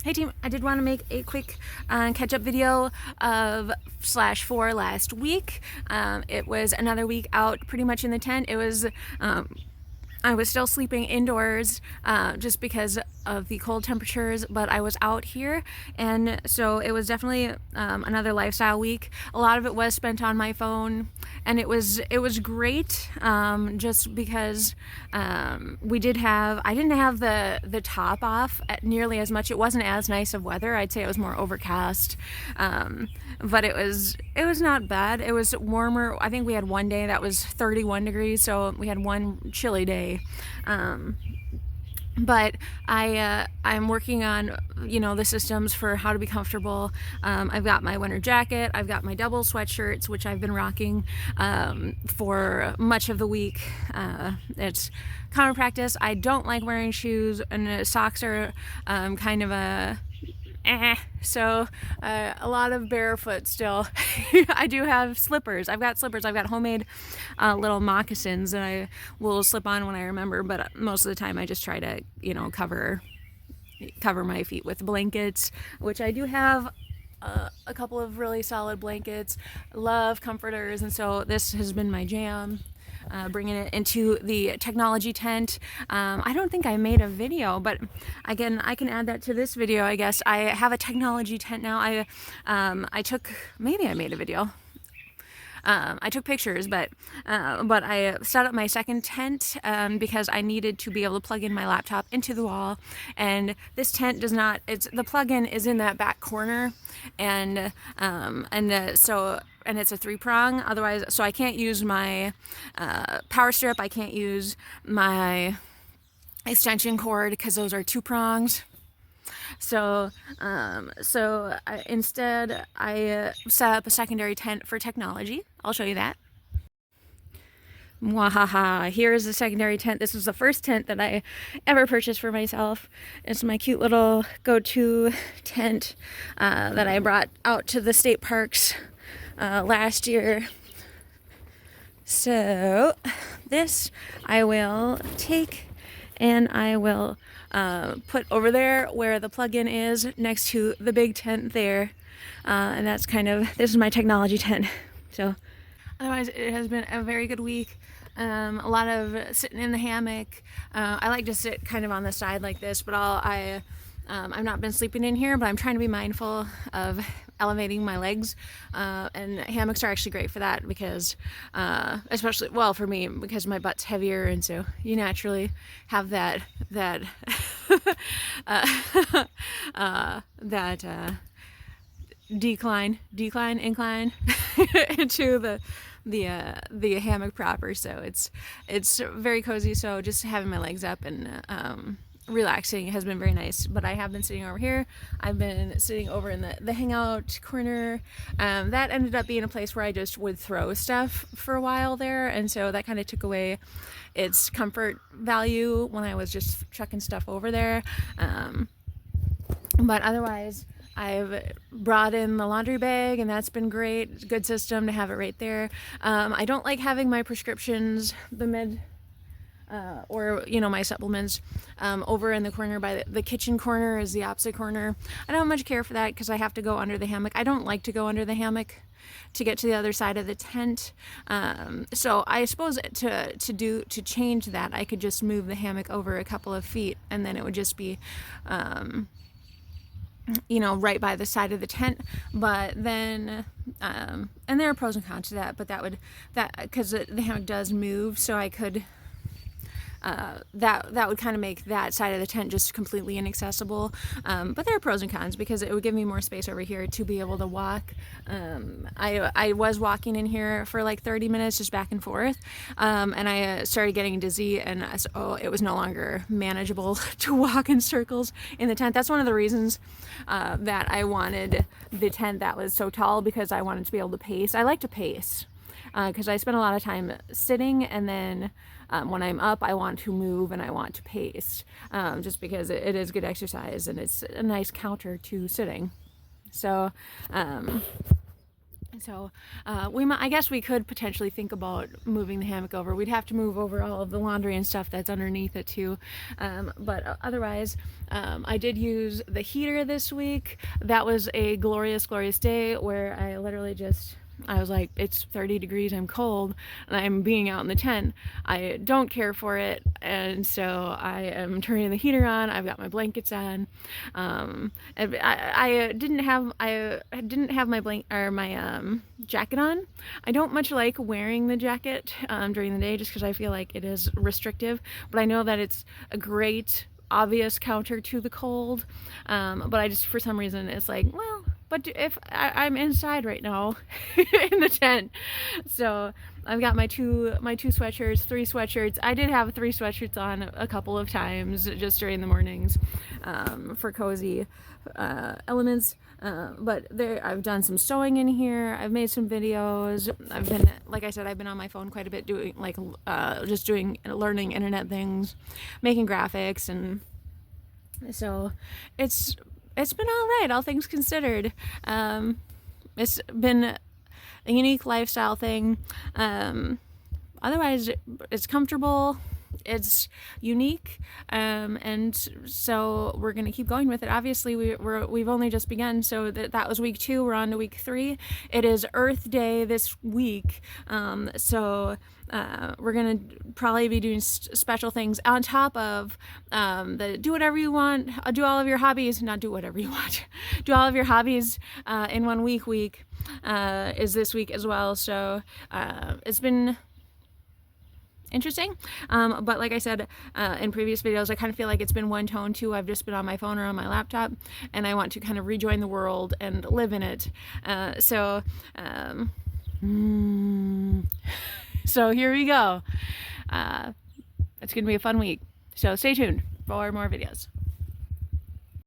Hey team, I did want to make a quick catch-up video of /4 last week. It was another week out pretty much in the tent. It was I was still sleeping indoors just because of the cold temperatures, but I was out here, and so it was definitely another lifestyle week. A lot of it was spent on my phone, and it was great just because I didn't have the top off nearly as much. It wasn't as nice of weather. I'd say it was more overcast, but it was not bad. It was warmer. I think we had one day that was 31 degrees, so we had one chilly day. But I'm working on, the systems for how to be comfortable. I've got my winter jacket. I've got my double sweatshirts, which I've been rocking for much of the week. It's common practice. I don't like wearing shoes, and socks are kind of a so a lot of barefoot still. I do have slippers. I've got slippers. I've got homemade little moccasins that I will slip on when I remember, but most of the time I just try to, cover my feet with blankets, which I do have a couple of really solid blankets. Love comforters, and so this has been my jam. Bringing it into the technology tent. I don't think I made a video, but again, I can add that to this video, I guess. I have a technology tent now. Maybe I made a video. I took pictures, but I set up my second tent because I needed to be able to plug in my laptop into the wall, and this tent does not. The plug-in is in that back corner, and it's a 3-prong. Otherwise, so I can't use my power strip. I can't use my extension cord because those are 2 prongs. So instead I set up a secondary tent for technology. I'll show you that. Mwahaha, here's the secondary tent. This was the first tent that I ever purchased for myself. It's my cute little go-to tent that I brought out to the state parks last year. So this I will take and I will put over there where the plug-in is, next to the big tent there, and that's this is my technology tent. So otherwise it has been a very good week. A lot of sitting in the hammock. I like to sit kind of on the side like this, but I've not been sleeping in here, but I'm trying to be mindful of elevating my legs, and hammocks are actually great for that because especially, well, for me, because my butt's heavier, and so you naturally have that incline into the hammock proper. So it's very cozy. So just having my legs up and relaxing has been very nice. But I have been sitting over here. I've been sitting over in the hangout corner. That ended up being a place where I just would throw stuff for a while there, and so that kind of took away its comfort value when I was just chucking stuff over there. But otherwise, I've brought in the laundry bag, and that's been great. Good system to have it right there. I don't like having my prescriptions, the med or my supplements over in the corner by the kitchen corner is the opposite corner. I don't much care for that because I have to go under the hammock. I don't like to go under the hammock to get to the other side of the tent. So I suppose to change that, I could just move the hammock over a couple of feet, and then it would just be right by the side of the tent. But then and there are pros and cons to that, but because the hammock does move, so I could that would kind of make that side of the tent just completely inaccessible. But there are pros and cons because it would give me more space over here to be able to walk. I was walking in here for like 30 minutes just back and forth, and I started getting dizzy, and so it was no longer manageable to walk in circles in the tent. That's one of the reasons that I wanted the tent that was so tall, because I wanted to be able to pace. I like to pace because I spend a lot of time sitting, and then when I'm up, I want to move and I want to pace, just because it is good exercise and it's a nice counter to sitting. So So I guess we could potentially think about moving the hammock over. We'd have to move over all of the laundry and stuff that's underneath it too. But otherwise, I did use the heater this week. That was a glorious, glorious day where I literally just, I was like, it's 30 degrees, I'm cold, and I'm being out in the tent. I don't care for it, and so I am turning the heater on. I've got my blankets on. I didn't have my jacket on. I don't much like wearing the jacket during the day just because I feel like it is restrictive, but I know that it's a great obvious counter to the cold, but I just, for some reason, it's like, well, but if I'm inside right now in the tent, so I've got my two sweatshirts, 3 sweatshirts. I did have 3 sweatshirts on a couple of times just during the mornings for cozy elements. But I've done some sewing in here. I've made some videos. I've been, like I said, I've been on my phone quite a bit doing just learning internet things, making graphics, and so it's been all right, all things considered. It's been a unique lifestyle thing. Otherwise, it's comfortable. It's unique, and so we're gonna keep going with it. Obviously, we've only just begun, so that was week 2. We're on to week 3. It is Earth Day this week, so we're gonna probably be doing special things on top of the do whatever you want, do all of your hobbies, not do whatever you want, do all of your hobbies in 1 week is this week as well. So it's been interesting, but like I said in previous videos, I kind of feel like it's been one tone too. I've just been on my phone or on my laptop, and I want to kind of rejoin the world and live in it. So here we go. It's gonna be a fun week, so stay tuned for more videos.